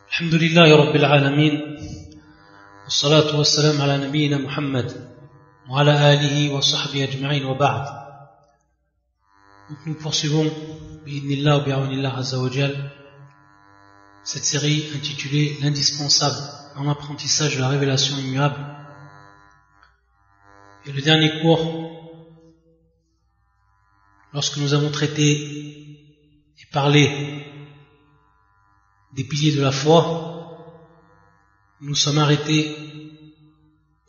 الحمد لله رب العالمين والصلاة والسلام على نبينا محمد وعلى آله وصحبه أجمعين وبعد. Donc nous poursuivons bi'idhnillah wa bi'awnillah azza wa jal cette série intitulée l'indispensable dans l'apprentissage de la révélation immuable. Et le dernier cours, lorsque nous avons traité et parlé des piliers de la foi, nous sommes arrêtés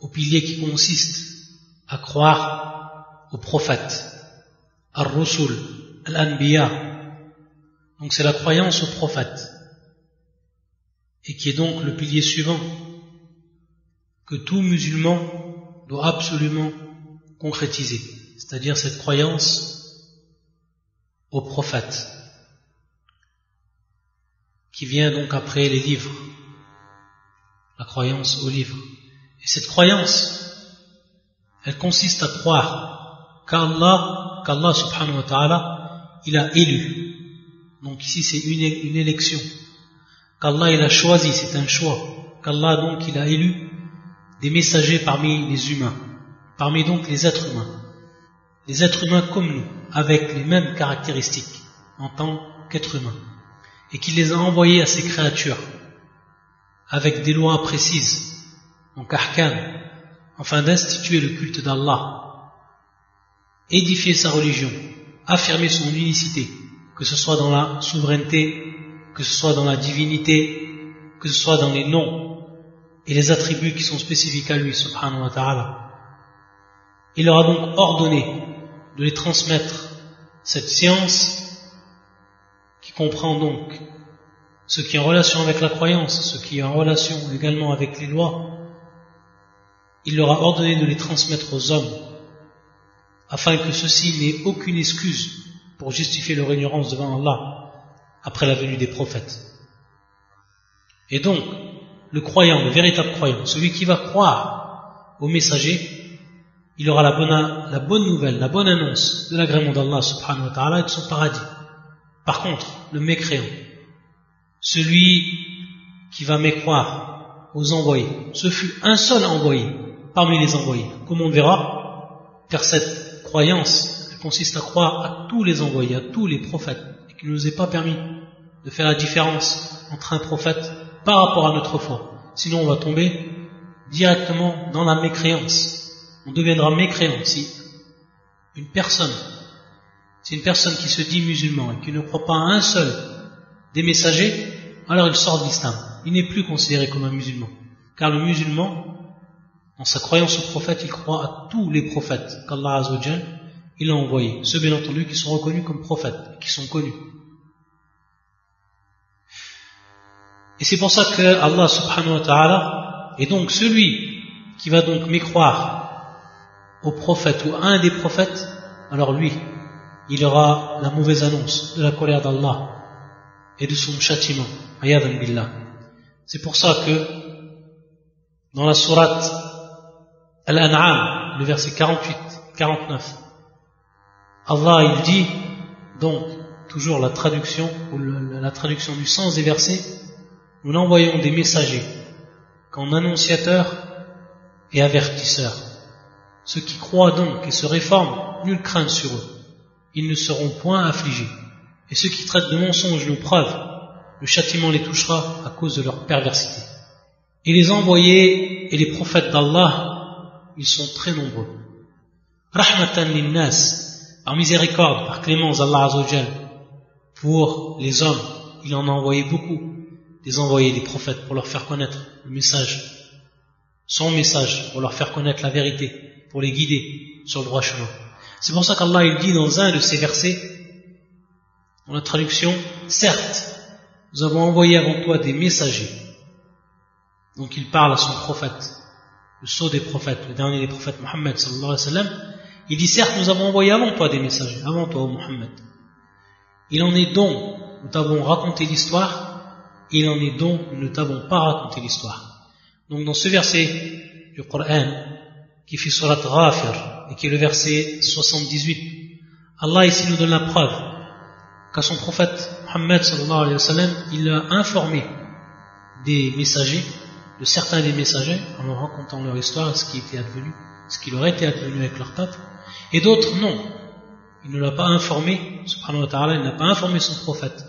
au pilier qui consiste à croire aux prophètes, ar-rusul, al-anbiya. Donc c'est la croyance aux prophètes, et qui est donc le pilier suivant que tout musulman doit absolument concrétiser, c'est-à-dire cette croyance aux prophètes, qui vient donc après les livres, la croyance aux livres. Et cette croyance, elle consiste à croire qu'Allah subhanahu wa ta'ala, il a élu. Donc ici c'est une élection. Qu'Allah il a choisi, c'est un choix. Qu'Allah donc il a élu des messagers parmi les humains, parmi donc les êtres humains. Les êtres humains comme nous, avec les mêmes caractéristiques en tant qu'êtres humains. Et qu'il les a envoyés à ces créatures avec des lois précises, donc ahkam, afin d'instituer le culte d'Allah, édifier sa religion, affirmer son unicité, que ce soit dans la souveraineté, que ce soit dans la divinité, que ce soit dans les noms et les attributs qui sont spécifiques à lui, subhanahu wa ta'ala. Il leur a donc ordonné de les transmettre cette science qui comprend donc ce qui est en relation avec la croyance, ce qui est en relation également avec les lois. Il leur a ordonné de les transmettre aux hommes, afin que ceux-ci n'aient aucune excuse pour justifier leur ignorance devant Allah après la venue des prophètes. Et donc, le croyant, le véritable croyant, celui qui va croire aux messagers, il aura la bonne nouvelle, la bonne annonce de l'agrément d'Allah subhanahu wa ta'ala et de son paradis. Par contre, le mécréant, celui qui va mécroire aux envoyés, ce fut un seul envoyé parmi les envoyés. Comme on verra, car cette croyance, elle consiste à croire à tous les envoyés, à tous les prophètes, et qu'il ne nous est pas permis de faire la différence entre un prophète par rapport à notre foi. Sinon on va tomber directement dans la mécréance. On deviendra mécréant si une personne qui se dit musulman et qui ne croit pas à un seul des messagers, alors il sort de l'islam. Il n'est plus considéré comme un musulman. Car le musulman, dans sa croyance au prophète, il croit à tous les prophètes qu'Allah Azza wa Jal, il a envoyés. Ceux bien entendu qui sont reconnus comme prophètes, qui sont connus. Et c'est pour ça que Allah subhanahu wa ta'ala est donc celui qui va donc mécroire au prophète ou à un des prophètes, alors lui, il aura la mauvaise annonce de la colère d'Allah et de son châtiment. Ayadan billah. C'est pour ça que dans la sourate Al-An'am, le verset 48-49, Allah il dit, donc toujours la traduction ou la traduction du sens des versets, nous n'envoyons des messagers qu'en annonciateurs et avertisseurs. Ceux qui croient donc et se réforment, nulle crainte sur eux. Ils ne seront point affligés. Et ceux qui traitent de mensonges nos preuves, le châtiment les touchera à cause de leur perversité. Et les envoyés et les prophètes d'Allah, ils sont très nombreux. Rahmatan linnas, par miséricorde, par clémence d'Allah Azza wa Jal, pour les hommes, il en a envoyé beaucoup, des envoyés, des prophètes, pour leur faire connaître le message, son message, pour leur faire connaître la vérité, pour les guider sur le droit chemin. C'est pour ça qu'Allah il dit dans un de ces versets, dans la traduction, certes, nous avons envoyé avant toi des messagers. Donc il parle à son prophète, le sceau des prophètes, le dernier des prophètes, Muhammad sallallahu alayhi wa sallam. Il dit certes, nous avons envoyé avant toi des messagers, avant toi, ô Muhammad. Il en est dont nous t'avons raconté l'histoire, et il en est dont nous ne t'avons pas raconté l'histoire. Donc dans ce verset du Coran, qui fait surat Ghafir, et qui est le verset 78, Allah ici nous donne la preuve qu'à son prophète Muhammad sallallahu alayhi wa sallam, il a informé des messagers, de certains des messagers, en leur racontant leur histoire, ce qui leur était advenu avec leur peuple, et d'autres non. Il ne l'a pas informé, subhanahu wa ta'ala, il n'a pas informé son prophète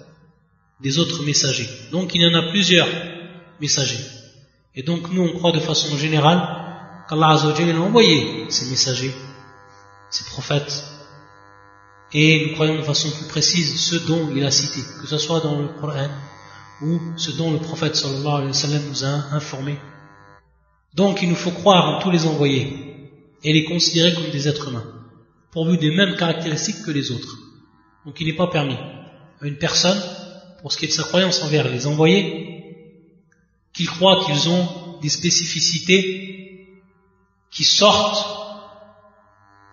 des autres messagers. Donc il y en a plusieurs messagers. Et donc nous on croit de façon générale qu'Allah Azza wa Jalla a envoyé ces messagers, ces prophètes, et nous croyons de façon plus précise ceux dont il a cité, que ce soit dans le Coran ou ceux dont le prophète sallallahu alayhi wa sallam nous a informé. Donc il nous faut croire en tous les envoyés et les considérer comme des êtres humains, pourvus des mêmes caractéristiques que les autres. Donc il n'est pas permis à une personne, pour ce qui est de sa croyance envers les envoyés, qu'il croit qu'ils ont des spécificités qui sortent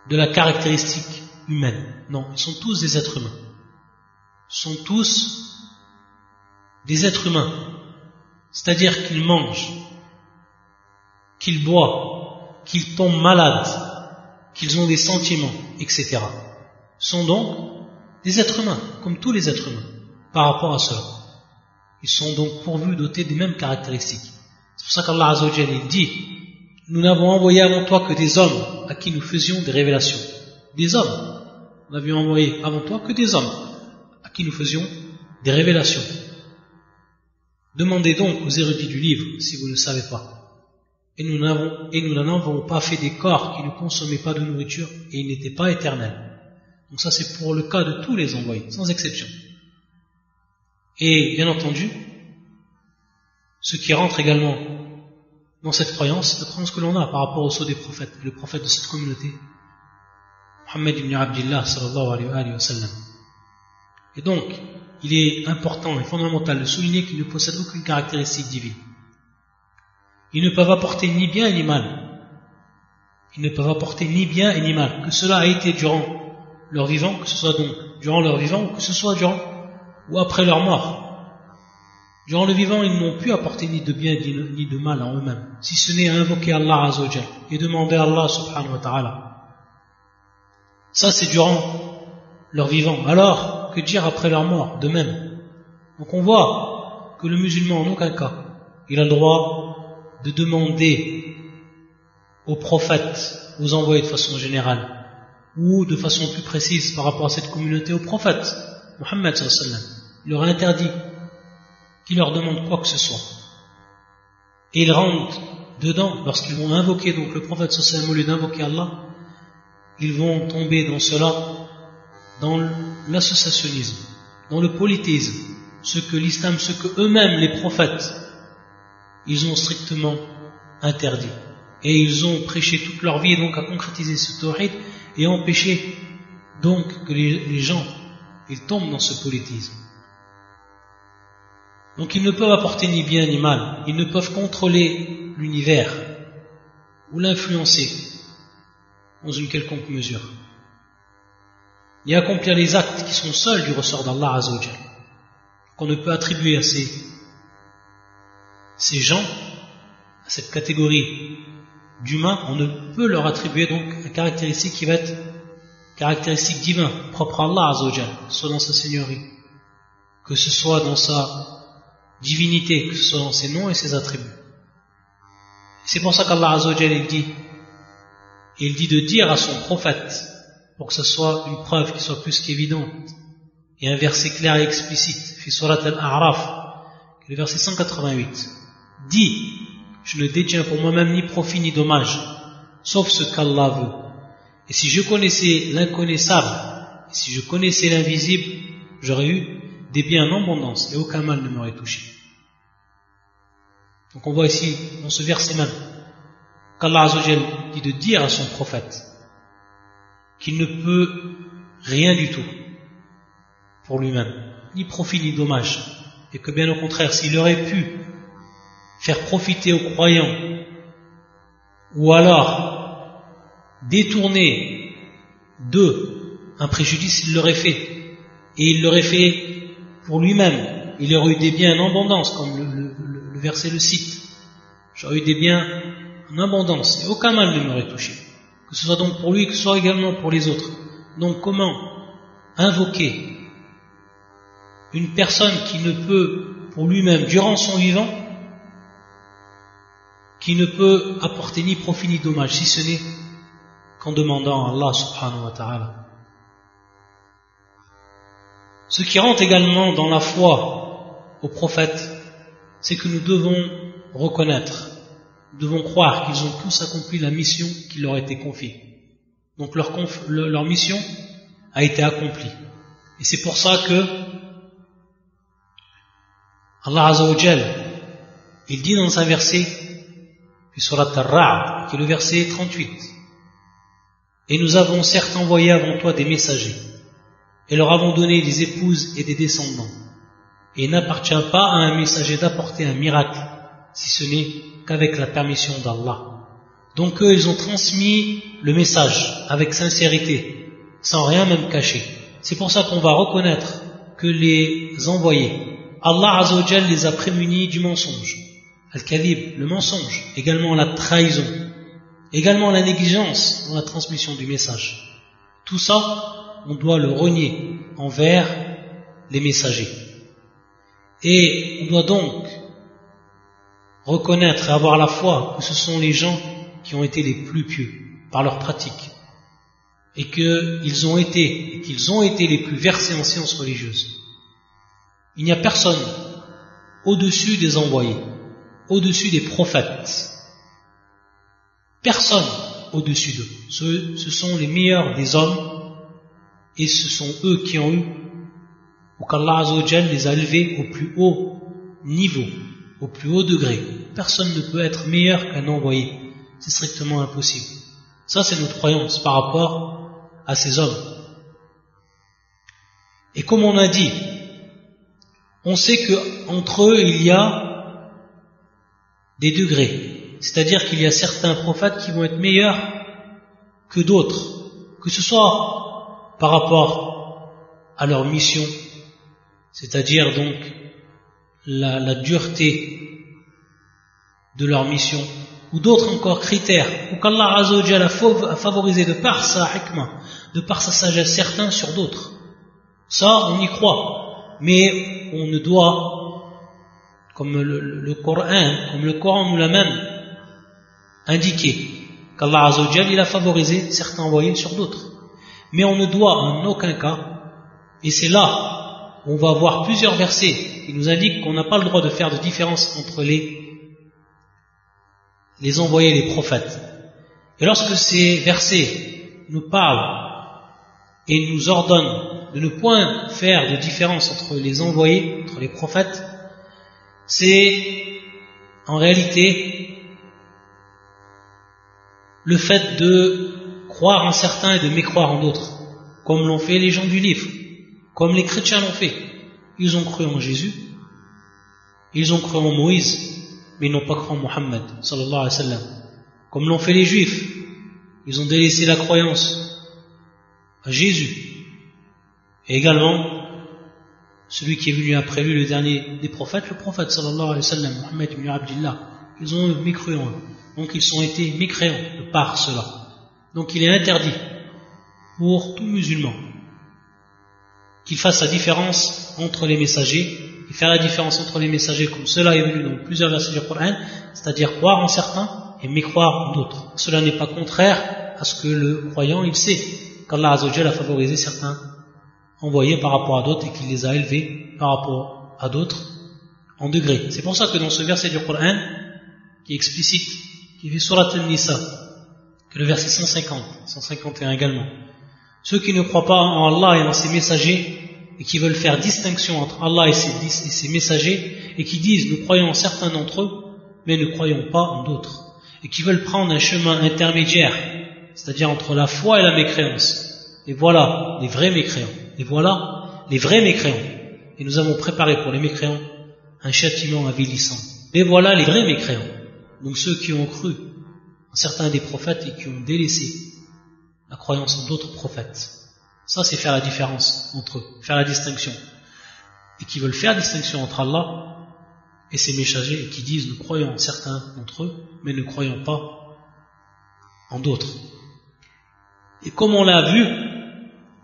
de la caractéristique humaine. Non, ils sont tous des êtres humains. Ils sont tous des êtres humains. C'est-à-dire qu'ils mangent, qu'ils boivent, qu'ils tombent malades, qu'ils ont des sentiments, etc. Ils sont donc des êtres humains, comme tous les êtres humains, par rapport à cela. Ils sont donc pourvus, dotés des mêmes caractéristiques. C'est pour ça qu'Allah Azza wa Jalla dit: nous n'avons envoyé avant toi que des hommes à qui nous faisions des révélations. Des hommes. Nous n'avions envoyé avant toi que des hommes à qui nous faisions des révélations. Demandez donc aux érudits du livre si vous ne savez pas. Et nous n'en avons pas fait des corps qui ne consommaient pas de nourriture et ils n'étaient pas éternels. Donc ça c'est pour le cas de tous les envoyés, sans exception. Et bien entendu, ce qui rentre également dans cette croyance, la croyance que l'on a par rapport au sceau des prophètes, le prophète de cette communauté, Muhammad ibn Abdillah sallallahu alayhi wa sallam. Et donc, il est important et fondamental de souligner qu'ils ne possèdent aucune caractéristique divine. Ils ne peuvent apporter ni bien ni mal. Ils ne peuvent apporter ni bien et ni mal. Que cela a été durant leur vivant, que ce soit donc durant leur vivant, ou que ce soit durant ou après leur mort. Durant le vivant, ils n'ont pu apporter ni de bien ni de mal en eux-mêmes, si ce n'est à invoquer Allah Azza wa Jalla et demander à Allah subhanahu wa ta'ala. Ça c'est durant leur vivant. Alors, que dire après leur mort, de même. Donc on voit que le musulman, en aucun cas, il a le droit de demander aux prophètes, aux envoyés de façon générale, ou de façon plus précise par rapport à cette communauté, aux prophètes, Muhammad sallallahu alayhi wa sallam. Il leur a interdit qu'ils leur demandent quoi que ce soit. Et ils rentrent dedans, lorsqu'ils vont invoquer donc le prophète sallallahu alayhi wa sallam au lieu d'invoquer Allah, ils vont tomber dans cela, dans l'associationnisme, dans le polythéisme, ce que l'islam, ce que eux-mêmes les prophètes, ils ont strictement interdit. Et ils ont prêché toute leur vie donc à concrétiser ce tawhid et empêcher donc que les gens ils tombent dans ce polythéisme. Donc ils ne peuvent apporter ni bien ni mal, ils ne peuvent contrôler l'univers ou l'influencer dans une quelconque mesure, et accomplir les actes qui sont seuls du ressort d'Allah Azza wa Jalla, qu'on ne peut attribuer à ces gens, à cette catégorie d'humains, on ne peut leur attribuer donc une caractéristique qui va être caractéristique divine, propre à Allah Azza wa Jalla, que ce soit dans sa seigneurie, que ce soit dans sa divinité, que ce soit dans ses noms et ses attributs. C'est pour ça qu'Allah Azza wa Jalla il dit de dire à son prophète, pour que ce soit une preuve qui soit plus qu'évidente, et un verset clair et explicite, fi surat al-A'raf, le verset 188, dit: je ne détiens pour moi-même ni profit ni dommage, sauf ce qu'Allah veut. Et si je connaissais l'inconnaissable, et si je connaissais l'invisible, j'aurais eu des biens en abondance et aucun mal ne m'aurait touché. Donc on voit ici, dans ce verset même, qu'Allah Azza wa Jalla dit de dire à son prophète qu'il ne peut rien du tout pour lui-même, ni profit ni dommage, et que bien au contraire, s'il aurait pu faire profiter aux croyants, ou alors détourner d'eux un préjudice, il l'aurait fait, et il l'aurait fait pour lui-même. Il aurait eu des biens en abondance, comme le verset le cite. J'aurais eu des biens en abondance, et aucun mal ne m'aurait touché, que ce soit donc pour lui, que ce soit également pour les autres. Donc comment invoquer une personne qui ne peut pour lui-même, durant son vivant, qui ne peut apporter ni profit ni dommage, si ce n'est qu'en demandant à Allah subhanahu wa ta'ala. Ce qui rentre également dans la foi aux prophètes, c'est que nous devons reconnaître, nous devons croire qu'ils ont tous accompli la mission qui leur a été confiée. Donc leur mission a été accomplie. Et c'est pour ça que Allah Azza wa Jal, il dit dans un verset, Surat Ar-Ra'd, qui est le verset 38, et nous avons certes envoyé avant toi des messagers, et leur avons donné des épouses et des descendants. Et il n'appartient pas à un messager d'apporter un miracle, si ce n'est qu'avec la permission d'Allah. Donc eux, ils ont transmis le message avec sincérité, sans rien même cacher. C'est pour ça qu'on va reconnaître que les envoyés, Allah Azza wa Jal les a prémunis du mensonge. Al-Kadhib, le mensonge, également la trahison, également la négligence dans la transmission du message. Tout ça, on doit le renier envers les messagers. Et on doit donc reconnaître et avoir la foi que ce sont les gens qui ont été les plus pieux par leur pratique et qu'ils ont été les plus versés en sciences religieuses. Il n'y a personne au-dessus des envoyés, au-dessus des prophètes. Personne au-dessus d'eux. Ce sont les meilleurs des hommes et ce sont eux qui ont eu, ou qu'Allah Azza wa Jal les a élevés au plus haut niveau, au plus haut degré. Personne ne peut être meilleur qu'un envoyé. C'est strictement impossible. Ça, c'est notre croyance par rapport à ces hommes. Et comme on a dit, on sait qu'entre eux, il y a des degrés. C'est-à-dire qu'il y a certains prophètes qui vont être meilleurs que d'autres, que ce soit par rapport à leur mission, c'est-à-dire donc la dureté de leur mission, ou d'autres encore critères, ou qu'Allah Azza wa Jal a favorisé de par sa hikmah, de par sa sagesse certains sur d'autres. Ça, on y croit, mais on ne doit, comme le Coran nous l'a même indiqué, qu'Allah Azza wa Jal, il a favorisé certains envoyés sur d'autres. Mais on ne doit en aucun cas, et c'est là où on va avoir plusieurs versets qui nous indiquent qu'on n'a pas le droit de faire de différence entre les envoyés et les prophètes. Et lorsque ces versets nous parlent et nous ordonnent de ne point faire de différence entre les envoyés, entre les prophètes, c'est en réalité le fait de croire en certains et de mécroire en d'autres, comme l'ont fait les gens du livre, comme les chrétiens l'ont fait. Ils ont cru en Jésus, ils ont cru en Moïse, mais ils n'ont pas cru en Mohammed sallallahu alayhi wa sallam. Comme l'ont fait les juifs, ils ont délaissé la croyance à Jésus. Et également, celui qui est venu après lui, le dernier des prophètes, le prophète sallallahu alayhi wa sallam, Mohammed ibn Abdillah. Ils ont mécru en eux. Donc ils ont été mécréants de par cela. Donc il est interdit pour tout musulman qu'il fasse la différence entre les messagers, et faire la différence entre les messagers comme cela est venu dans plusieurs versets du Coran, c'est-à-dire croire en certains et mécroire en d'autres. Cela n'est pas contraire à ce que le croyant il sait qu'Allah Azza wa Jal a favorisé certains envoyés par rapport à d'autres et qu'il les a élevés par rapport à d'autres en degrés. C'est pour ça que dans ce verset du Coran qui est explicite, qui fait Surat An-Nisa, que le verset 150, 151 également, ceux qui ne croient pas en Allah et en ses messagers et qui veulent faire distinction entre Allah et ses messagers et qui disent nous croyons en certains d'entre eux mais ne croyons pas en d'autres et qui veulent prendre un chemin intermédiaire, c'est-à-dire entre la foi et la mécréance. Et voilà les vrais mécréants. Et voilà les vrais mécréants. Et nous avons préparé pour les mécréants un châtiment avilissant. Et voilà les vrais mécréants. Donc ceux qui ont cru en certains des prophètes et qui ont délaissé la croyance en d'autres prophètes. Ça, c'est faire la différence entre eux, faire la distinction. Et qui veulent faire distinction entre Allah et ses messagers et qui disent nous croyons en certains d'entre eux, mais ne croyons pas en d'autres. Et comme on l'a vu,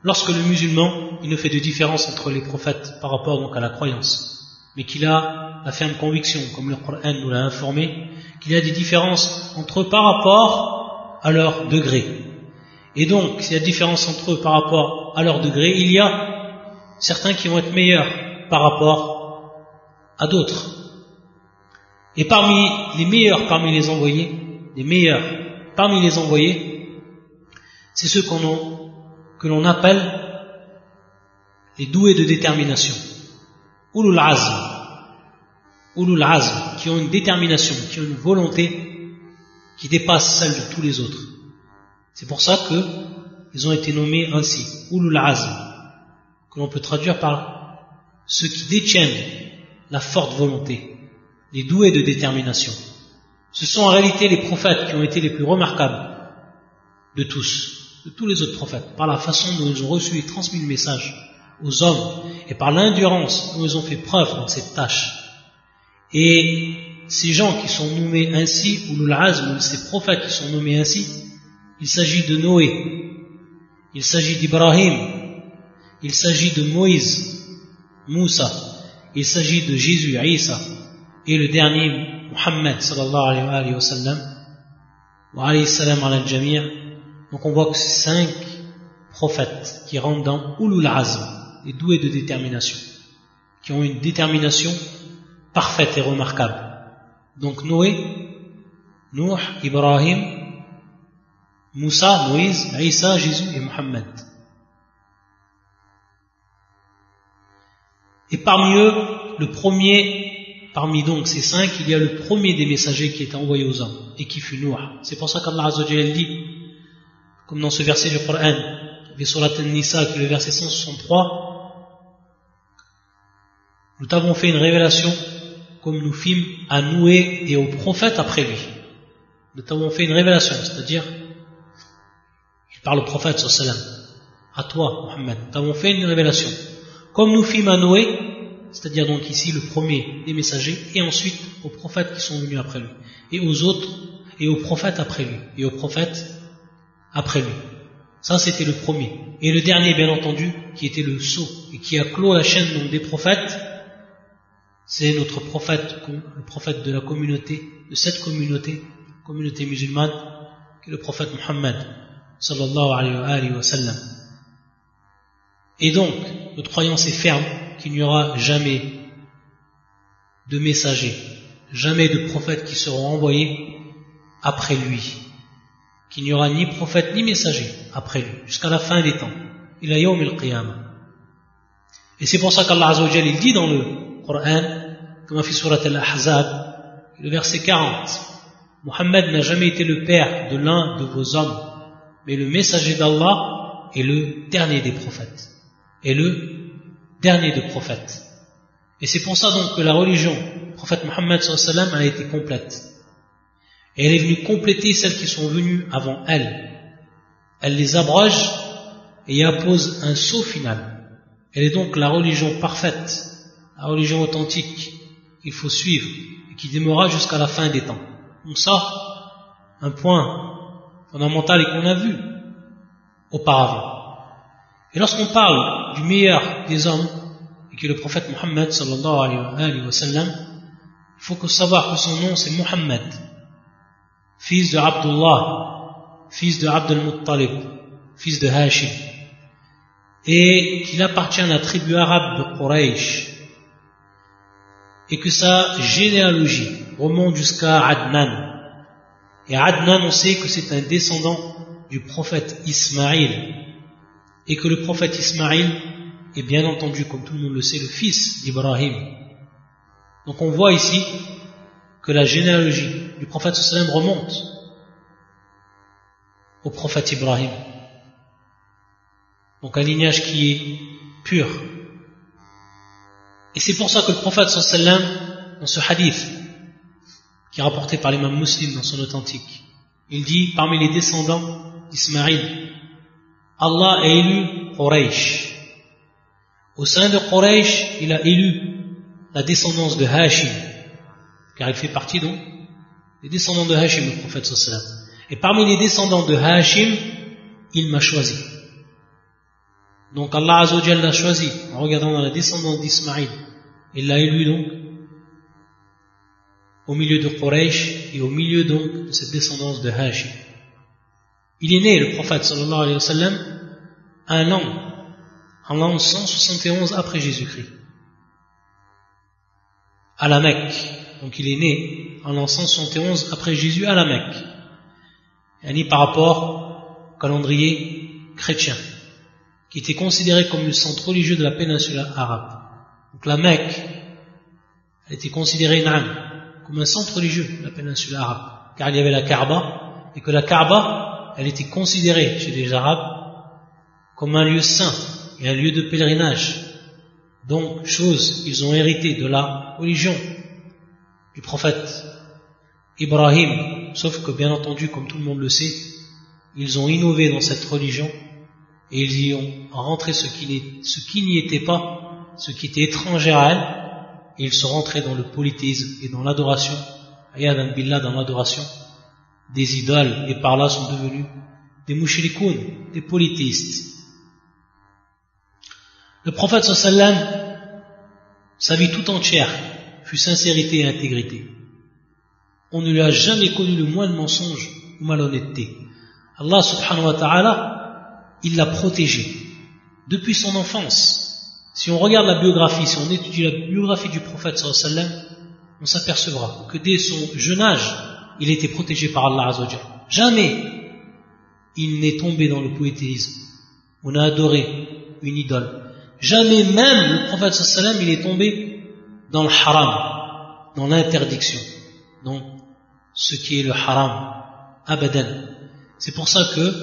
lorsque le musulman il ne fait de différence entre les prophètes par rapport donc à la croyance, mais qu'il a la ferme conviction, comme le Coran nous l'a informé, qu'il y a des différences entre eux par rapport à leur degré. Et donc, s'il y a différence entre eux par rapport à leur degré, il y a certains qui vont être meilleurs par rapport à d'autres. Et parmi les meilleurs parmi les envoyés, c'est ceux que l'on appelle les doués de détermination. Ulul azm, qui ont une détermination, qui ont une volonté qui dépasse celle de tous les autres. C'est pour ça qu'ils ont été nommés ainsi, Ulul azm, que l'on peut traduire par ceux qui détiennent la forte volonté, les doués de détermination. Ce sont en réalité les prophètes qui ont été les plus remarquables de tous les autres prophètes, par la façon dont ils ont reçu et transmis le message aux hommes, et par l'endurance dont ils ont fait preuve dans cette tâche. Et ces gens qui sont nommés ainsi, ou l'azm, ou ces prophètes qui sont nommés ainsi, il s'agit de Noé, il s'agit d'Ibrahim, il s'agit de Moïse, Moussa, il s'agit de Jésus, Isa, et le dernier, Muhammad, sallallahu alayhi wa sallam, wa alayhi salam ala al-jami'. Donc on voit que c'est 5 prophètes qui rentrent dans Ulul Azm, les doués de détermination, qui ont une détermination parfaite et remarquable. Donc Noé, Nuh, Ibrahim, Moussa, Moïse, Isa, Jésus et Muhammad. Et parmi eux, parmi donc ces 5, il y a le premier des messagers qui était envoyé aux hommes et qui fut Nuh. C'est pour ça qu'Allah Azza wa Jalla dit, comme dans ce verset du Coran, de Surat An-Nisa, qui est le verset 163, nous t'avons fait une révélation comme nous fîmes à Noé et aux prophètes après lui. Nous t'avons fait une révélation, c'est-à-dire, il parle au prophète sallallahu alayhi wa sallam, à toi, Muhammad, nous t'avons fait une révélation comme nous fîmes à Noé, c'est-à-dire donc ici le premier des messagers, et ensuite aux prophètes qui sont venus après lui, et aux autres, et aux prophètes après lui, et aux prophètes après lui. Ça c'était le premier. Et le dernier, bien entendu, qui était le sceau, et qui a clos la chaîne donc des prophètes, c'est notre prophète, le prophète de la communauté, de cette communauté musulmane, qui est le prophète Muhammad, sallallahu alayhi wa sallam. Et donc, notre croyance est ferme qu'il n'y aura jamais de messagers, jamais de prophètes qui seront envoyés après lui, qu'il n'y aura ni prophète ni messager après lui, jusqu'à la fin des temps, ila yawm al-qiyamah. Et c'est pour ça qu'Allah Azza wa Jalla il dit dans le Coran, comme a fait surat al-Ahzab, le verset 40, Muhammad n'a jamais été le père de l'un de vos hommes, mais le messager d'Allah est le dernier des prophètes. Et c'est pour ça donc que la religion du prophète Muhammad sallallahu alayhi wa sallam a été complète. Et elle est venue compléter celles qui sont venues avant elle. Elle les abroge et y appose un sceau final. Elle est donc la religion parfaite, la religion authentique qu'il faut suivre et qui demeurera jusqu'à la fin des temps. Donc ça, un point fondamental et qu'on a vu auparavant. Et lorsqu'on parle du meilleur des hommes, et qui est le prophète Muhammad sallallahu alayhi wa sallam, il faut savoir que son nom c'est Muhammad, fils de Abdullah, fils de Abd al-Muttalib, fils de Hashim, et qu'il appartient à la tribu arabe de Quraysh, et que sa généalogie remonte jusqu'à Adnan. Et Adnan, on sait que c'est un descendant du prophète Ismaïl, et que le prophète Ismaïl est bien entendu, comme tout le monde le sait, le fils d'Ibrahim. Donc on voit ici que la généalogie du prophète sallam remonte au prophète Ibrahim. Donc un lignage qui est pur. Et c'est pour ça que le prophète sallam, dans ce hadith, qui est rapporté par l'imam Muslim dans son authentique, il dit, parmi les descendants d'Ismaïl, Allah a élu Quraysh. Au sein de Quraysh, il a élu la descendance de Hashim, car il fait partie donc des descendants de Hashim, le prophète sallallahu alayhi wa sallam. Et parmi les descendants de Hashim, il m'a choisi. Donc Allah Azza wa Jalla l'a choisi en regardant dans la descendance d'Ismaïl Il l'a élu donc au milieu de Quraysh et au milieu donc de cette descendance de Hashim. Il est né, le prophète sallallahu alayhi wa sallam, en l'an 171 après Jésus-Christ, à la Mecque. Donc il est né en l'an 171 après Jésus à la Mecque, et par rapport au calendrier chrétien, qui était considéré comme le centre religieux de la péninsule arabe. Donc la Mecque, elle était considérée comme un centre religieux de la péninsule arabe, car il y avait la Kaaba, et que la Kaaba, elle était considérée chez les Arabes comme un lieu saint et un lieu de pèlerinage. Donc, chose qu'ils ont hérité de la religion du prophète Ibrahim, sauf que bien entendu, comme tout le monde le sait, ils ont innové dans cette religion et ils y ont rentré ce qui n'y était pas, ce qui était étranger à elle, et ils sont rentrés dans le polythéisme et dans l'adoration, ayadan billah, dans l'adoration des idoles, et par là sont devenus des mushrikoun, des polythéistes. Le prophète sallallahu alayhi wa sallam, sa vie tout entière fut sincérité et intégrité. On ne lui a jamais connu le moindre mensonge ou malhonnêteté. Allah subhanahu wa ta'ala, il l'a protégé depuis son enfance. Si on regarde la biographie, si on étudie la biographie du prophète sallallahu alayhi wa sallam, on s'apercevra que dès son jeune âge, il était protégé par Allah azza wa jalla. Jamais il n'est tombé dans le polythéisme. On a adoré une idole. Jamais même le prophète sallallahu alayhi wa sallam, il est tombé dans le haram, dans l'interdiction, dans ce qui est le haram, abadan. C'est pour ça que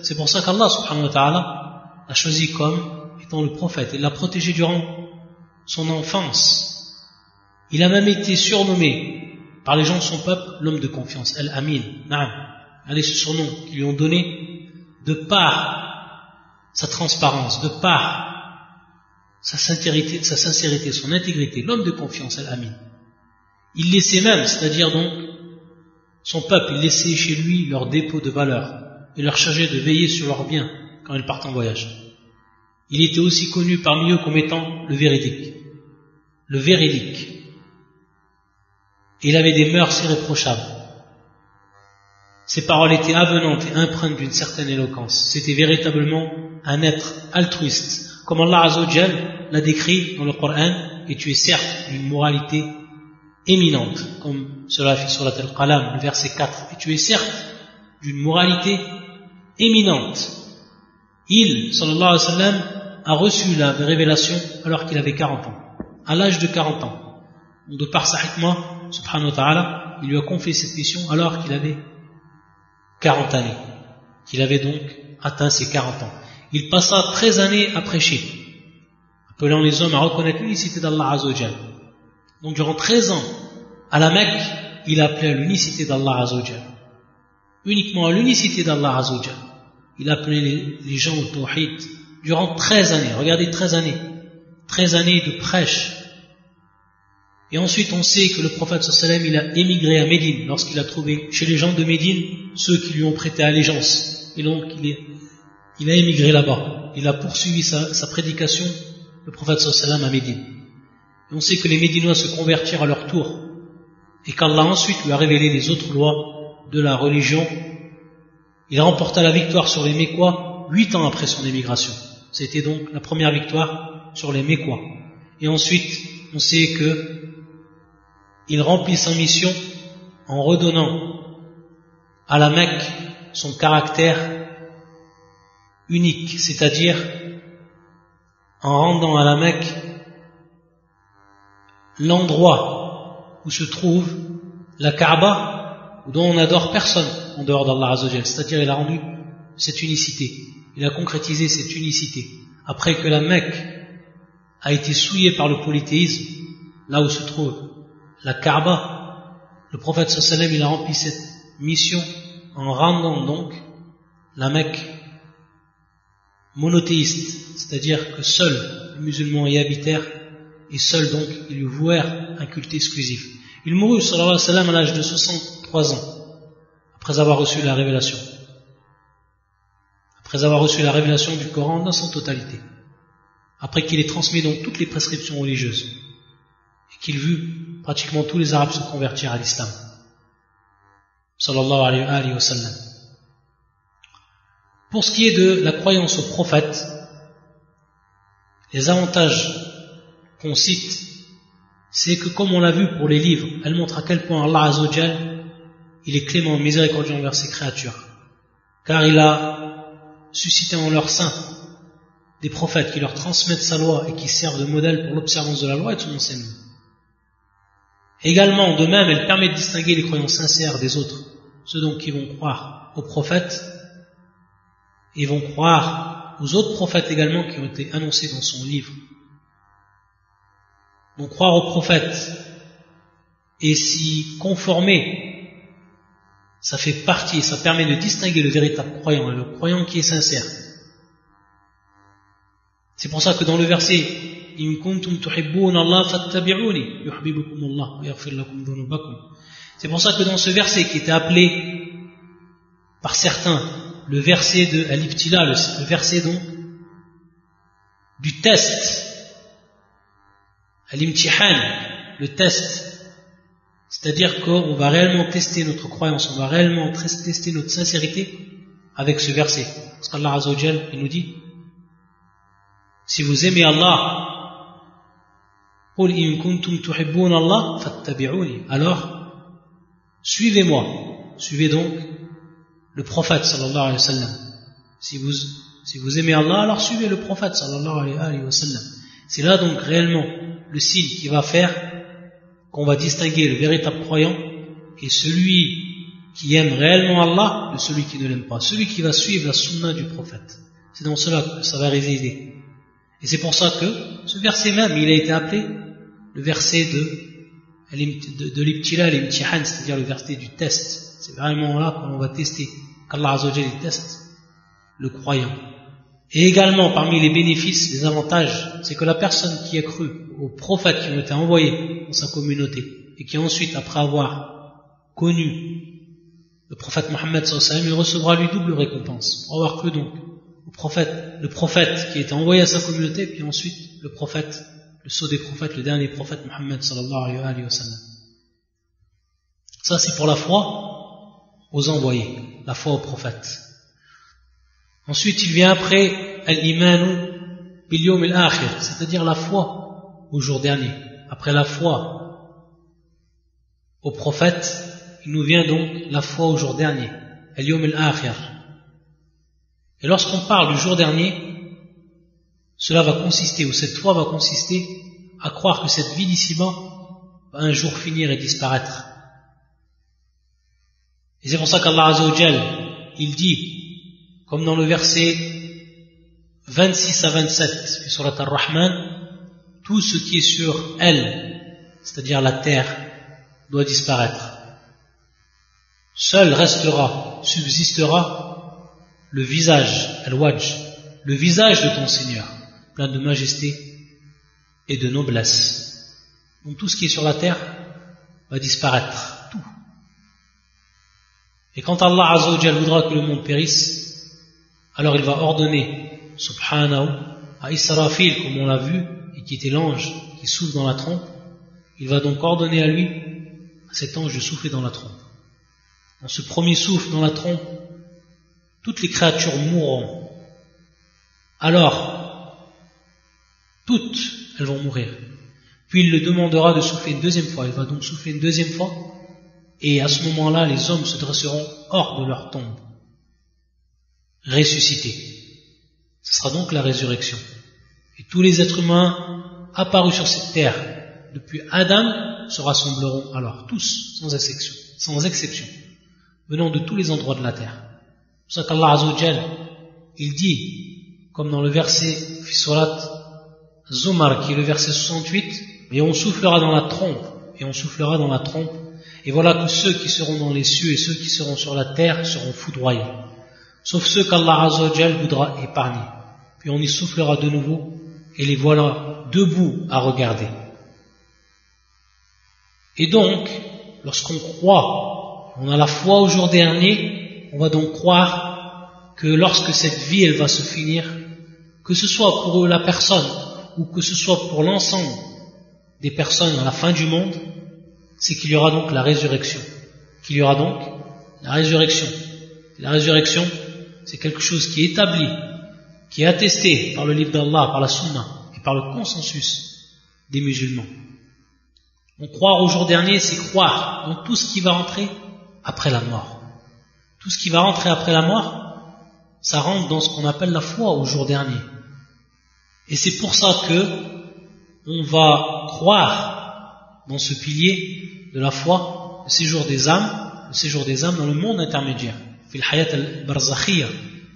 c'est pour ça qu'Allah subhanahu wa ta'ala l'a choisi comme étant le prophète. Il l'a protégé durant son enfance. Il a même été surnommé par les gens de son peuple l'homme de confiance, Al-Amin, Naam. Allez, ce surnom qu'ils lui ont donné de par sa transparence, de par sa sincérité, son intégrité, l'homme de confiance, Al-Amin. Il laissait même, c'est-à-dire donc son peuple, il laissait chez lui leur dépôt de valeur et leur chargeait de veiller sur leurs biens quand ils partent en voyage. Il était aussi connu parmi eux comme étant le véridique. Le véridique. Et il avait des mœurs irréprochables. Ses paroles étaient avenantes et empreintes d'une certaine éloquence. C'était véritablement un être altruiste. Comme Allah Azza wa Jal l'a décrit dans le Coran, et tu es certes d'une moralité éminente, comme cela fait sur la Al-Qalam, le verset 4. Et tu es certes d'une moralité éminente. Il, sallallahu alayhi wa sallam, a reçu la révélation alors qu'il avait 40 ans. À l'âge de 40 ans. Donc de par sa hikmah, subhanahu wa ta'ala, il lui a confié cette mission alors qu'il avait 40 années, qu'il avait donc atteint ses 40 ans. Il passa 13 années à prêcher, appelant les hommes à reconnaître l'unicité d'Allah Azza wa Jal. Donc durant 13 ans, à la Mecque, il appelait à l'unicité d'Allah Azza wa Jal. Uniquement à l'unicité d'Allah Azza wa Jal. Il appelait les gens au tawhid durant 13 années. Regardez, 13 années. 13 années de prêche. Et ensuite, on sait que le prophète sallallahu alayhi wa sallam, il a émigré à Médine lorsqu'il a trouvé chez les gens de Médine ceux qui lui ont prêté allégeance. Et donc, il a émigré là-bas. Il a poursuivi sa prédication, le prophète sallallahu alayhi wa sallam, à Médine. Et on sait que les Médinois se convertirent à leur tour. Et qu'Allah ensuite lui a révélé les autres lois de la religion. Il remporta la victoire sur les Mécois 8 ans après son émigration. C'était donc la première victoire sur les Mécois. Et ensuite, on sait que il remplit sa mission en redonnant à la Mecque son caractère unique, c'est-à-dire en rendant à la Mecque l'endroit où se trouve la Kaaba, dont on n'adore personne en dehors d'Allah Azza wa Jal. C'est-à-dire il a rendu cette unicité, il a concrétisé cette unicité. Après que la Mecque a été souillée par le polythéisme, là où se trouve la Kaaba, le prophète sallallahu alayhi wa sallam, il a rempli cette mission en rendant donc la Mecque monothéiste, c'est-à-dire que seuls les musulmans y habitèrent et seuls donc ils lui vouèrent un culte exclusif. Il mourut sallallahu alayhi wa sallam à l'âge de 63 ans après avoir reçu la révélation. Après avoir reçu la révélation du Coran dans son totalité. après qu'il ait transmis donc toutes les prescriptions religieuses, et qu'il vit pratiquement tous les Arabes se convertir à l'islam. Sallallahu alayhi wa sallam. Pour ce qui est de la croyance au prophète, les avantages qu'on cite, c'est que comme on l'a vu pour les livres, elle montre à quel point Allah Azza wa Jal, il est clément, miséricordieux envers ses créatures, car il a suscité en leur sein des prophètes qui leur transmettent sa loi et qui servent de modèle pour l'observance de la loi et de son enseignement. Également, de même, elle permet de distinguer les croyants sincères des autres, ceux donc qui vont croire aux prophètes et vont croire aux autres prophètes également qui ont été annoncés dans son livre. Donc croire aux prophètes et s'y conformer, ça fait partie, ça permet de distinguer le véritable croyant et le croyant qui est sincère. C'est pour ça que dans le verset In kuntum tuhibbuna Allah fattabi'uni yuhibbukumullah wa yaghfir lakum dhunubakum. C'est pour ça que dans ce verset qui était appelé par certains le verset de Al-Ibtila, le verset donc du test, Al-Imtihan, le test, c'est-à-dire qu'on va réellement tester notre croyance, on va réellement tester notre sincérité avec ce verset. Parce qu'Allah Azza wa Jal, il nous dit si vous aimez Allah, قُلْ إِن كُنْتُمْ تُحِبُّونَ اللَّهَ فَاتَّبِعُونِ, alors suivez donc le prophète sallallahu alayhi wa sallam. Si vous aimez Allah, alors suivez le prophète sallallahu alayhi wa sallam. C'est là donc réellement le signe qui va faire qu'on va distinguer le véritable croyant et celui qui aime réellement Allah de celui qui ne l'aime pas, celui qui va suivre la sunna du prophète. C'est dans cela que ça va résider. Et c'est pour ça que ce verset même, il a été appelé le verset de l'ibtila, l'imtihan, c'est-à-dire le verset du test. C'est vraiment là qu'on va tester, qu'Allah Azza wa Jalla teste le croyant. Et également, parmi les bénéfices, les avantages, c'est que la personne qui a cru aux prophètes qui ont été envoyés dans sa communauté, et qui ensuite, après avoir connu le prophète Mohammed sallallahu alayhi wa sallam, il recevra lui double récompense, pour avoir cru donc le prophète qui était envoyé à sa communauté, puis ensuite le prophète, le sceau des prophètes, le dernier prophète Mohammed sallallahu alayhi wa sallam. Ça c'est pour la foi aux envoyés, la foi aux prophètes. Ensuite il vient après al-imanu bil yawm al-akhir, c'est-à-dire la foi au jour dernier. Après la foi aux prophètes, il nous vient donc la foi au jour dernier, al-yawm al-akhir. Et lorsqu'on parle du jour dernier, cela va consister, ou cette foi va consister à croire que cette vie d'ici-bas va un jour finir et disparaître. Et c'est pour ça qu'Allah Azza wa Jal, il dit, comme dans le verset 26 à 27 du Surat Ar-Rahman, tout ce qui est sur elle, c'est-à-dire la terre, doit disparaître. Seul restera, subsistera le visage, al-wajh, le visage de ton Seigneur, plein de majesté et de noblesse. Donc tout ce qui est sur la terre va disparaître, tout. Et quand Allah Azza wa Jal voudra que le monde périsse, alors il va ordonner, subhanahu, à Israfil, comme on l'a vu, et qui était l'ange qui souffle dans la trompe, il va donc ordonner à lui, à cet ange, de souffler dans la trompe. Dans ce premier souffle dans la trompe, toutes les créatures mourront. Alors, toutes, elles vont mourir. Puis il le demandera de souffler une deuxième fois. Il va donc souffler une deuxième fois. Et à ce moment-là, les hommes se dresseront hors de leur tombe, ressuscités. Ce sera donc la résurrection. Et tous les êtres humains apparus sur cette terre, depuis Adam, se rassembleront alors, tous, sans exception, venant de tous les endroits de la terre. C'est pour ça qu'Allah Azza wa Jal, il dit, comme dans le verset Surat Zumar, qui est le verset 68, et on soufflera dans la trompe, et voilà que ceux qui seront dans les cieux et ceux qui seront sur la terre seront foudroyés, sauf ceux qu'Allah Azza wa Jal voudra épargner. Puis on y soufflera de nouveau, et les voilà debout à regarder. Et donc, lorsqu'on croit, on a la foi au jour dernier, on va donc croire que lorsque cette vie elle va se finir, que ce soit pour la personne ou que ce soit pour l'ensemble des personnes à la fin du monde, c'est qu'il y aura donc la résurrection. Qu'il y aura donc la résurrection. La résurrection, c'est quelque chose qui est établi, qui est attesté par le livre d'Allah, par la Sunna et par le consensus des musulmans. Donc croire au jour dernier, c'est croire dans tout ce qui va rentrer après la mort. Tout ce qui va rentrer après la mort, ça rentre dans ce qu'on appelle la foi au jour dernier. Et c'est pour ça que on va croire dans ce pilier de la foi, le séjour des âmes dans le monde intermédiaire, fil hayat al-barzakhiyya.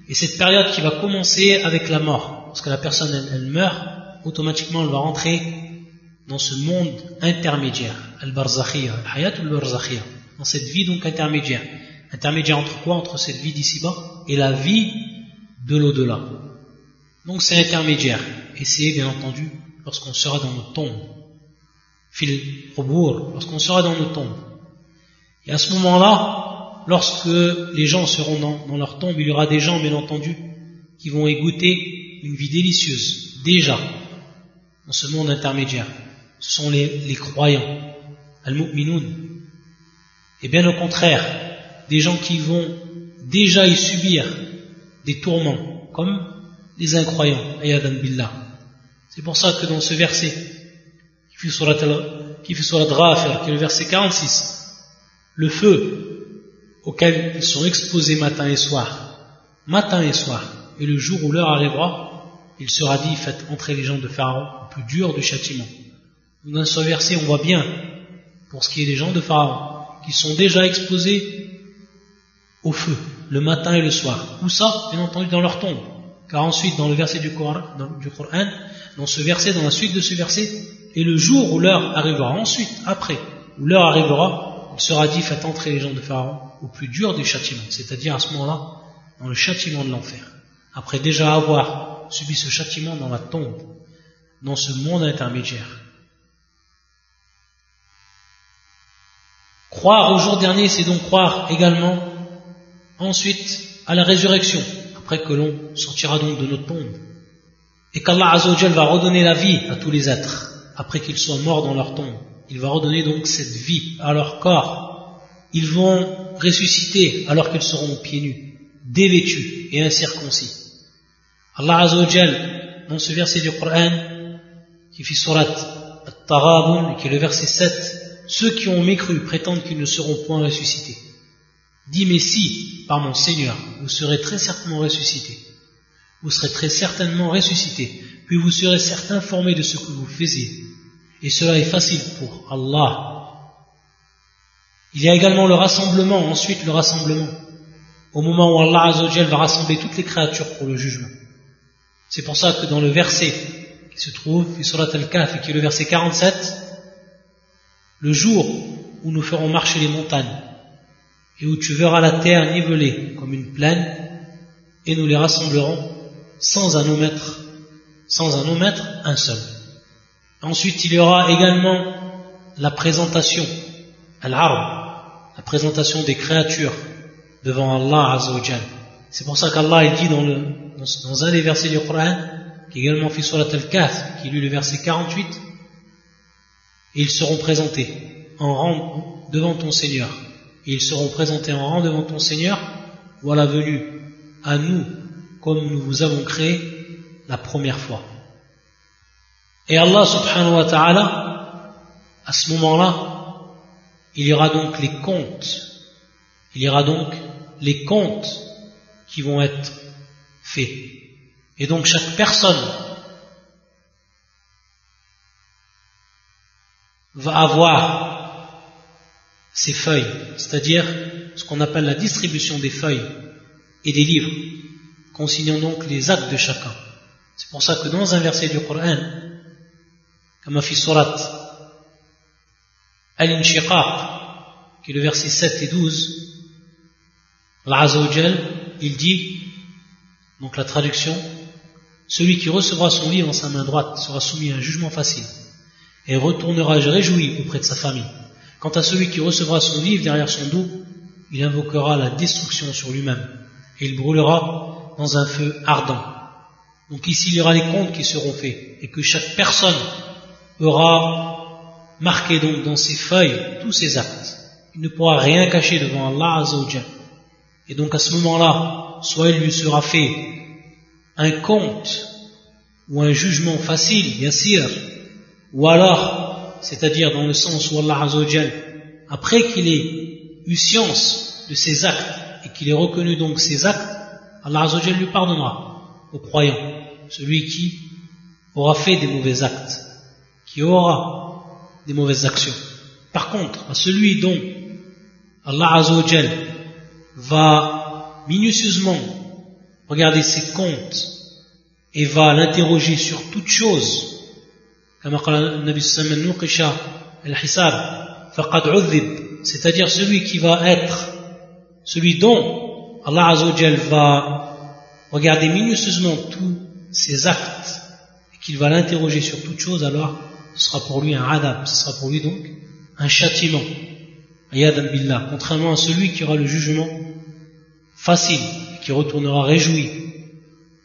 Et cette période qui va commencer avec la mort, parce que la personne elle meurt, automatiquement elle va rentrer dans ce monde intermédiaire, al-barzakhiyya, al-hayat al-barzakhiyya, dans cette vie donc intermédiaire. Intermédiaire entre quoi? Entre cette vie d'ici-bas et la vie de l'au-delà. Donc c'est intermédiaire. Et c'est bien entendu lorsqu'on sera dans nos tombes. Fil qubur, lorsqu'on sera dans nos tombes. Et à ce moment-là, lorsque les gens seront dans leur tombe, il y aura des gens, bien entendu, qui vont y goûter une vie délicieuse, déjà, dans ce monde intermédiaire. Ce sont les croyants, al-mu'minoun. Et bien au contraire, des gens qui vont déjà y subir des tourments, comme les incroyants, ayadan billah. C'est pour ça que dans ce verset, qui fait surat Ghafir, qui est le verset 46, le feu auquel ils sont exposés matin et soir, et le jour où l'heure arrivera, il sera dit, faites entrer les gens de Pharaon au plus dur du châtiment. Dans ce verset, on voit bien, pour ce qui est des gens de Pharaon, qui sont déjà exposés au feu, le matin et le soir. Où ça? Bien entendu dans leur tombe. Car ensuite, dans le verset du Coran, dans ce verset, dans la suite de ce verset, et le jour où l'heure arrivera, ensuite, après, où l'heure arrivera, il sera dit, faites entrer les gens de Pharaon au plus dur du châtiment, c'est-à-dire à ce moment-là, dans le châtiment de l'enfer. Après déjà avoir subi ce châtiment dans la tombe, dans ce monde intermédiaire. Croire au jour dernier, c'est donc croire également ensuite à la résurrection, après que l'on sortira donc de notre tombe, et qu'Allah Azza wa Jal va redonner la vie à tous les êtres, après qu'ils soient morts dans leur tombe. Il va redonner donc cette vie à leur corps. Ils vont ressusciter alors qu'ils seront pieds nus, dévêtus et incirconcis. Allah Azza wa Jal, dans ce verset du Coran, qui fait surat At-Taghabun, qui est le verset 7, ceux qui ont mécru prétendent qu'ils ne seront point ressuscités. Dis, mais si, par mon Seigneur, vous serez très certainement ressuscités, vous serez très certainement ressuscités, puis vous serez certes informés de ce que vous faisiez, et cela est facile pour Allah. Il y a également le rassemblement, ensuite le rassemblement, au moment où Allah Azza wa Jal va rassembler toutes les créatures pour le jugement. C'est pour ça que dans le verset qui se trouve, surat Al-Kahf, qui est le verset 47, le jour où nous ferons marcher les montagnes, et où tu verras la terre nivelée comme une plaine, et nous les rassemblerons sans en omettre un seul. Ensuite, il y aura également la présentation, al-arb, la présentation des créatures devant Allah Azza wa Jal. C'est pour ça qu'Allah il dit dans un des versets du Coran, qui est également fait surat Al-Kahf, qui est le verset 48, et ils seront présentés en rang devant ton Seigneur. Et ils seront présentés en rang devant ton Seigneur. Voilà venu à nous comme nous vous avons créé la première fois. Et Allah subhanahu wa ta'ala, à ce moment-là, il y aura donc les comptes. Il y aura donc les comptes qui vont être faits. Et donc chaque personne va avoir ces feuilles, c'est-à-dire ce qu'on appelle la distribution des feuilles et des livres, consignant donc les actes de chacun. C'est pour ça que dans un verset du Coran, comme fi surat Al-Inshiqaq, qui est le verset 7 et 12, Allah Azza wa Jal, il dit, donc la traduction, celui qui recevra son livre en sa main droite sera soumis à un jugement facile et retournera réjoui auprès de sa famille. Quant à celui qui recevra son livre derrière son dos, il invoquera la destruction sur lui-même et il brûlera dans un feu ardent. Donc ici il y aura les comptes qui seront faits et que chaque personne aura marqué donc dans ses feuilles tous ses actes. Il ne pourra rien cacher devant Allah Azza wa Jal. Et donc à ce moment-là, soit il lui sera fait un compte ou un jugement facile, yassir, ou alors, c'est-à-dire dans le sens où Allah Azza wa Jal, après qu'il ait eu science de ses actes et qu'il ait reconnu donc ses actes, Allah Azza wa Jal lui pardonnera aux croyants, celui qui aura fait des mauvais actes, qui aura des mauvaises actions. Par contre, à celui dont Allah Azza wa Jal va minutieusement regarder ses comptes et va l'interroger sur toute chose, c'est-à-dire celui qui va être, celui dont Allah Azza wa Jal va regarder minutieusement tous ses actes et qu'il va l'interroger sur toute chose, alors ce sera pour lui un adab, ce sera pour lui donc un châtiment, ayadan billah, contrairement à celui qui aura le jugement facile, qui retournera réjoui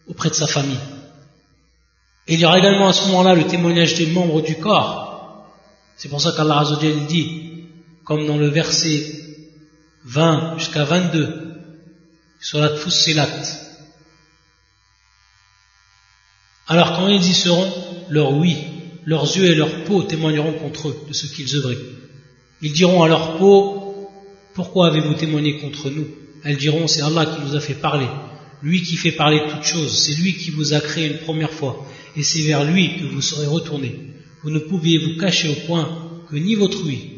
auprès de sa famille. Et il y aura également à ce moment-là le témoignage des membres du corps. C'est pour ça qu'Allah Azza wa Jal dit, comme dans le verset 20 jusqu'à 22, sur la Fussilat. Alors quand ils y seront, leurs yeux et leur peau témoigneront contre eux de ce qu'ils œuvraient. Ils diront à leur peau, pourquoi avez-vous témoigné contre nous? Elles diront, c'est Allah qui nous a fait parler, lui qui fait parler toutes choses, c'est lui qui vous a créé une première fois, et c'est vers lui que vous serez retournés. Vous ne pouviez vous cacher au point que ni votre ouïe,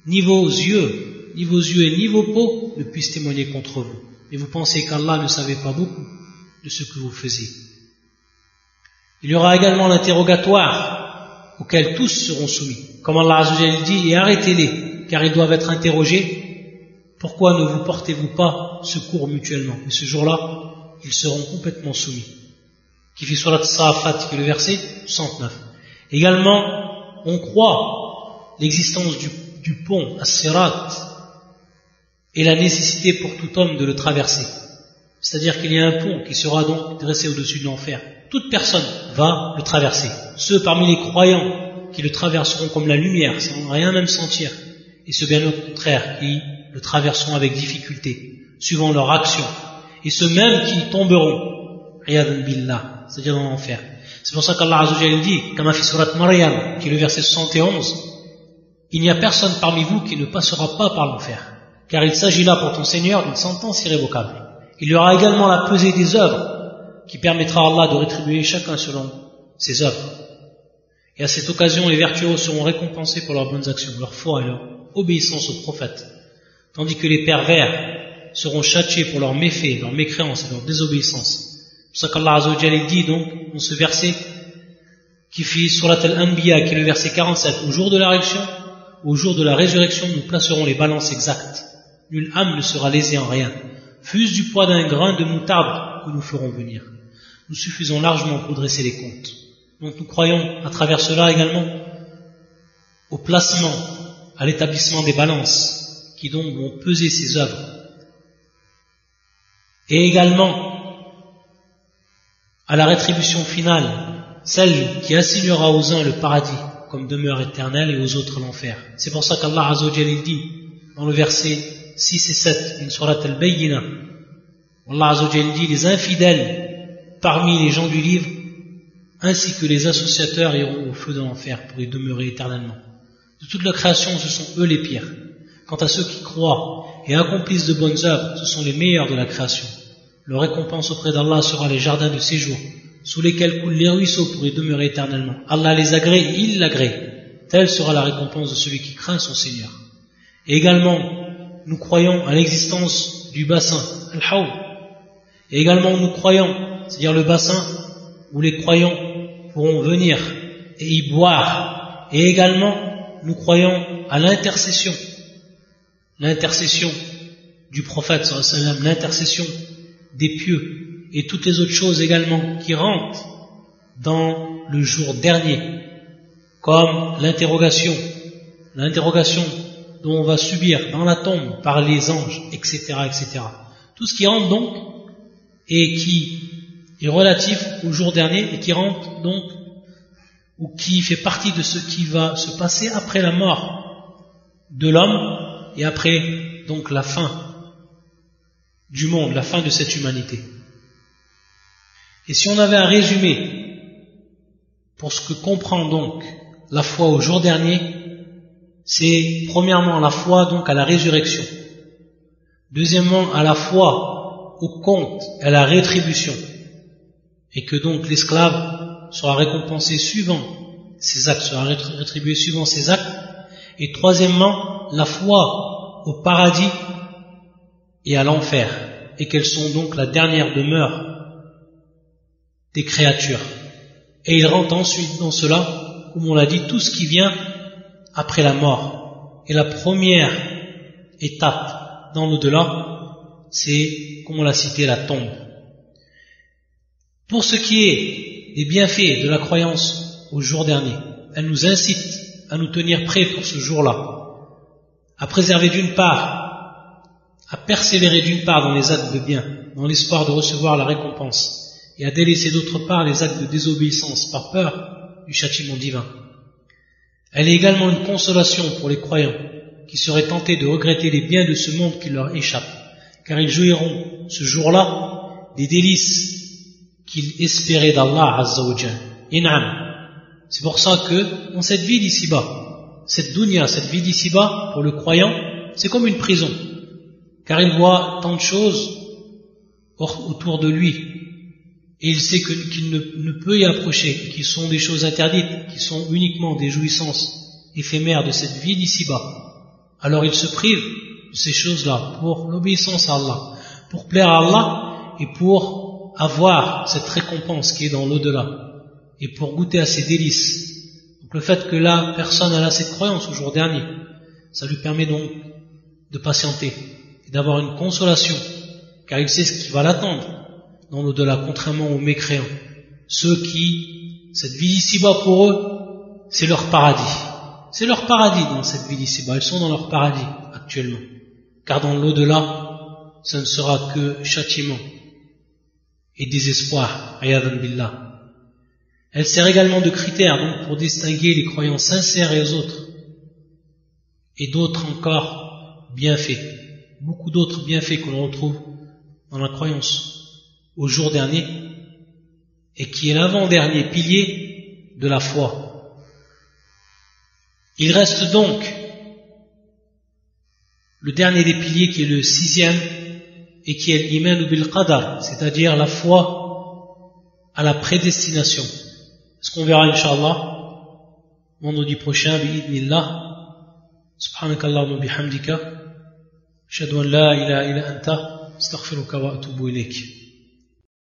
ni vos yeux et ni vos peaux ne puissent témoigner contre vous. Et vous pensez qu'Allah ne savait pas beaucoup de ce que vous faisiez. Il y aura également l'interrogatoire auquel tous seront soumis. Comme Allah Azza wa Jalla dit, et arrêtez-les, car ils doivent être interrogés. Pourquoi ne vous portez-vous pas secours mutuellement? Et ce jour-là, ils seront complètement soumis. Qui fait surat Safat, qui est le verset 69. Également, on croit l'existence du pont, as-sirat, et la nécessité pour tout homme de le traverser. C'est-à-dire qu'il y a un pont qui sera donc dressé au-dessus de l'enfer. Toute personne va le traverser. Ceux parmi les croyants qui le traverseront comme la lumière, sans rien même sentir, et ceux bien au contraire qui le traverseront avec difficulté, suivant leur action, et ceux mêmes qui tomberont, ayadan billah, c'est-à-dire dans l'enfer. C'est pour ça qu'Allah Azza wa Jalla dit, comme fait surat Maryam, qui est le verset 71, il n'y a personne parmi vous qui ne passera pas par l'enfer, car il s'agit là pour ton Seigneur d'une sentence irrévocable. Il y aura également la pesée des œuvres, qui permettra à Allah de rétribuer chacun selon ses œuvres. Et à cette occasion, les vertueux seront récompensés pour leurs bonnes actions, leur foi et leur obéissance au prophète, tandis que les pervers seront châtiés pour leurs méfaits, leurs mécréances et leur désobéissance. C'est pour ça qu'Allah Azza wa Jalla dit donc dans ce verset qui fait surat al-Anbiya, qui est le verset 47, au jour de la résurrection, nous placerons les balances exactes. Nulle âme ne sera lésée en rien, fût-ce du poids d'un grain de moutarde que nous ferons venir. Nous suffisons largement pour dresser les comptes. Donc nous croyons à travers cela également au placement, à l'établissement des balances qui donc vont peser ces œuvres. Et également à la rétribution finale, celle qui assignera aux uns le paradis comme demeure éternelle et aux autres l'enfer. C'est pour ça qu'Allah Azza wa Jalla dit dans le verset 6 et 7 in surat al-Bayyinah, Allah Azza wa Jalla dit, les infidèles parmi les gens du livre ainsi que les associateurs iront au feu de l'enfer pour y demeurer éternellement. De toute la création, ce sont eux les pires. Quant à ceux qui croient et accomplissent de bonnes œuvres, ce sont les meilleurs de la création. Leur récompense auprès d'Allah sera les jardins de séjour, sous lesquels coulent les ruisseaux pour y demeurer éternellement. Allah les agrée et il l'agrée. Telle sera la récompense de celui qui craint son Seigneur. Et également, nous croyons à l'existence du bassin, Al-Hawd. Et également, nous croyons, c'est-à-dire le bassin où les croyants pourront venir et y boire. Et également, nous croyons à l'intercession du prophète, sallallahu alayhi wa sallam, l'intercession des pieux et toutes les autres choses également qui rentrent dans le jour dernier, comme l'interrogation dont on va subir dans la tombe par les anges, etc., etc. Tout ce qui rentre donc et qui est relatif au jour dernier et qui rentre donc ou qui fait partie de ce qui va se passer après la mort de l'homme et après donc la fin du monde, la fin de cette humanité. Et si on avait à résumer pour ce que comprend donc la foi au jour dernier, c'est premièrement la foi donc à la résurrection, deuxièmement à la foi au compte, à la rétribution, et que donc l'esclave sera récompensé suivant ses actes, sera rétribué suivant ses actes, et troisièmement la foi au paradis et à l'enfer, et qu'elles sont donc la dernière demeure des créatures. Et il rentre ensuite dans cela, comme on l'a dit, tout ce qui vient après la mort. Et la première étape dans l'au-delà, c'est, comme on l'a cité, la tombe. Pour ce qui est des bienfaits de la croyance au jour dernier, elle nous incite à nous tenir prêts pour ce jour-là, à préserver d'une part, à persévérer d'une part dans les actes de bien, dans l'espoir de recevoir la récompense, et à délaisser d'autre part les actes de désobéissance par peur du châtiment divin. Elle est également une consolation pour les croyants qui seraient tentés de regretter les biens de ce monde qui leur échappent, car ils jouiront ce jour-là des délices qu'ils espéraient d'Allah Azza wa Jal. In'am. C'est pour ça que dans cette vie d'ici-bas, cette dunya, cette vie d'ici-bas, pour le croyant, c'est comme une prison, car il voit tant de choses autour de lui, et il sait qu'il ne peut y approcher, qui sont des choses interdites, qui sont uniquement des jouissances éphémères de cette vie d'ici-bas. Alors il se prive de ces choses-là pour l'obéissance à Allah, pour plaire à Allah et pour avoir cette récompense qui est dans l'au-delà, et pour goûter à ces délices. Donc le fait que la personne a cette croyance au jour dernier, ça lui permet donc de patienter et d'avoir une consolation, car il sait ce qui va l'attendre dans l'au-delà, contrairement aux mécréants. Ceux qui, cette vie d'ici-bas pour eux, c'est leur paradis. C'est leur paradis dans cette vie d'ici-bas. Ils sont dans leur paradis actuellement. Car dans l'au-delà, ça ne sera que châtiment et désespoir. Ayadan billah. Elle sert également de critère donc pour distinguer les croyants sincères et les autres. Et d'autres encore bienfaits. Beaucoup d'autres bienfaits qu'on retrouve dans la croyance au jour dernier, et qui est l'avant-dernier pilier de la foi. Il reste donc le dernier des piliers qui est le 6e, et qui est l'iman bil qadar, c'est-à-dire la foi à la prédestination. Ce qu'on verra incha'Allah vendredi prochain, bi'idnillah. Subhanakallahumma bihamdika, ashhadu an la ilaha illa anta, astaghfiruka wa atubu ilayk.